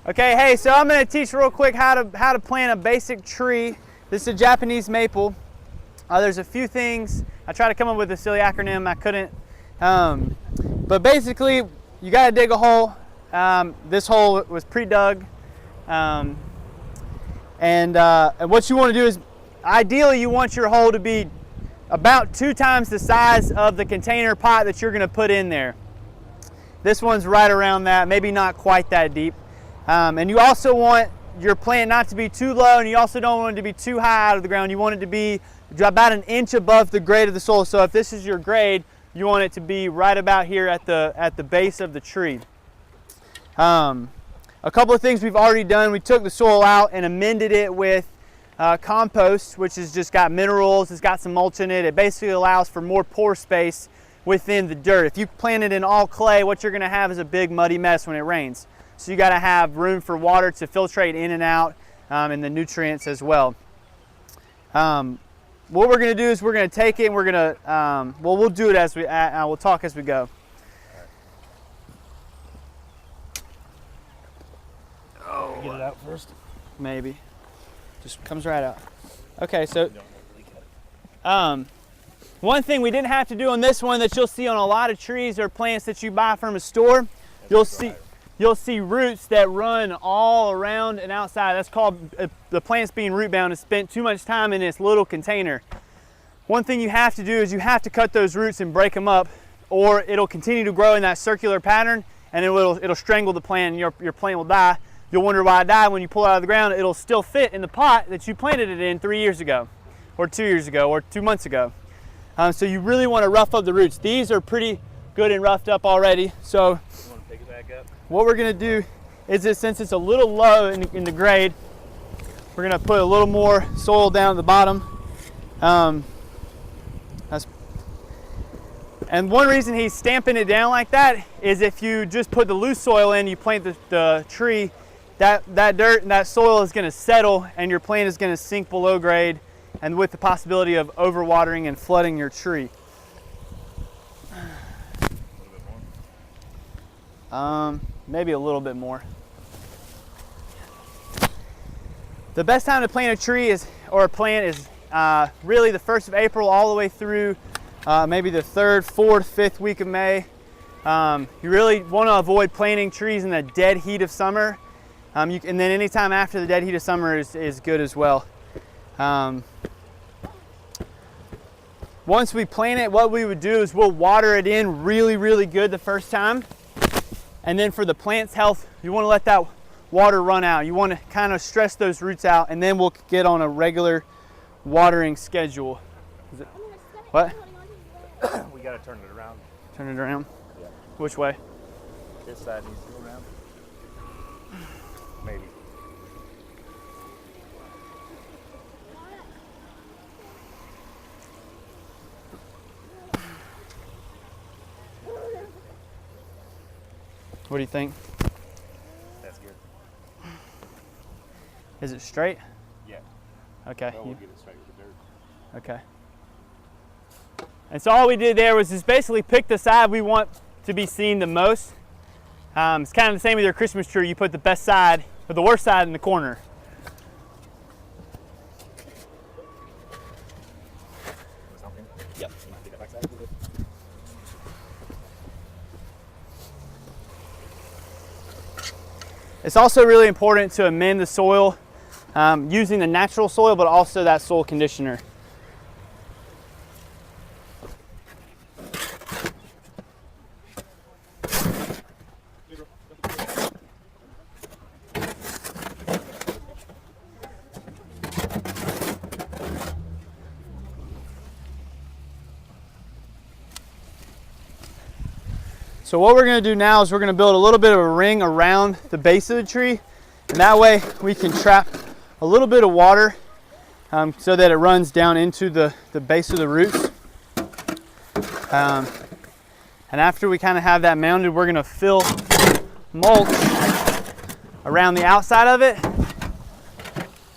Okay, hey, so I'm going to teach real quick how to plant a basic tree. This is a Japanese maple. There's a few things. I tried to come up with a silly acronym, I couldn't. But basically, you got to dig a hole. This hole was pre-dug. And what you want to do is, ideally you want your hole to be about 2 times the size of the container pot that you're going to put in there. This one's right around that, maybe not quite that deep. And you also want your plant not to be too low, and you also don't want it to be too high out of the ground. You want it to be about 1 inch above the grade of the soil. So if this is your grade, you want it to be right about here at the base of the tree. A couple of things we've already done. We took the soil out and amended it with compost, which has just got minerals, it's got some mulch in it. It basically allows for more pore space within the dirt. If you plant it in all clay, what you're going to have is a big muddy mess when it rains. So you got to have room for water to filtrate in and out, and the nutrients as well. What we're going to do is we're going to take it and we're going to, we'll do it as we'll talk as we go. Oh, get it out first. Maybe. Just comes right out. Okay, so one thing we didn't have to do on this one that you'll see on a lot of trees or plants that you buy from a store, you'll see roots that run all around and outside. That's called, the plant's being root bound and spent too much time in this little container. One thing you have to do is you have to cut those roots and break them up, or it'll continue to grow in that circular pattern and it'll strangle the plant and your plant will die. You'll wonder why it died. When you pull it out of the ground, it'll still fit in the pot that you planted it in 3 years ago, or 2 years ago, or 2 months ago. So you really want to rough up the roots. These are pretty good and roughed up already. So you want to pick it back up? What we're going to do is that since it's a little low in the grade, we're going to put a little more soil down at the bottom. And one reason he's stamping it down like that is if you just put the loose soil in, you plant the tree, that dirt and that soil is going to settle and your plant is going to sink below grade, and with the possibility of overwatering and flooding your tree. A little bit more? Maybe a little bit more. The best time to plant a tree is really the 1st of April all the way through maybe the 3rd, 4th, 5th week of May. You really want to avoid planting trees in the dead heat of summer. And then anytime after the dead heat of summer is good as well. Once we plant it, what we would do is we'll water it in really, really good the first time. And then for the plant's health, you want to let that water run out. You want to kind of stress those roots out, and then we'll get on a regular watering schedule. What? We got to turn it around. Turn it around? Yeah. Which way? This side needs to go around. Maybe. What do you think? That's good. Is it straight? Yeah. Okay. We'll get it straight with the dirt. Okay. And so all we did there was just basically pick the side we want to be seen the most. It's kind of the same with your Christmas tree. You put the best side or the worst side in the corner. Yep. It's also really important to amend the soil using the natural soil, but also that soil conditioner. So what we're going to do now is we're going to build a little bit of a ring around the base of the tree, and that way we can trap a little bit of water so that it runs down into the base of the roots. And after we kind of have that mounded, we're going to fill mulch around the outside of it.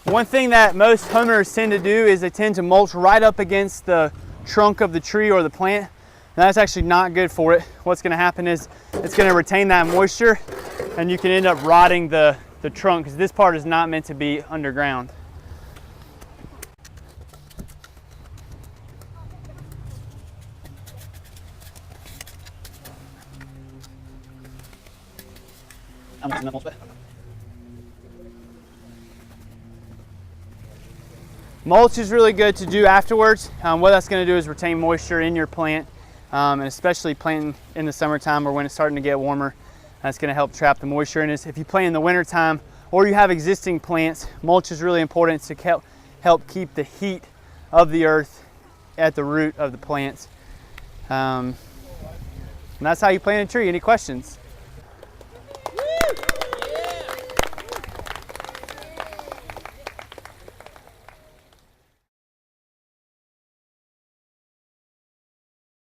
One thing that most homeowners tend to do is they tend to mulch right up against the trunk of the tree or the plant. Now, that's actually not good for it. What's going to happen is it's going to retain that moisture, and you can end up rotting the the trunk, because this part is not meant to be underground. Mulch is really good to do afterwards. What that's going to do is retain moisture in your plant, and especially planting in the summertime or when it's starting to get warmer. That's going to help trap the moisture in it. If you plant in the wintertime or you have existing plants, mulch is really important to help keep the heat of the earth at the root of the plants. And that's how you plant a tree. Any questions?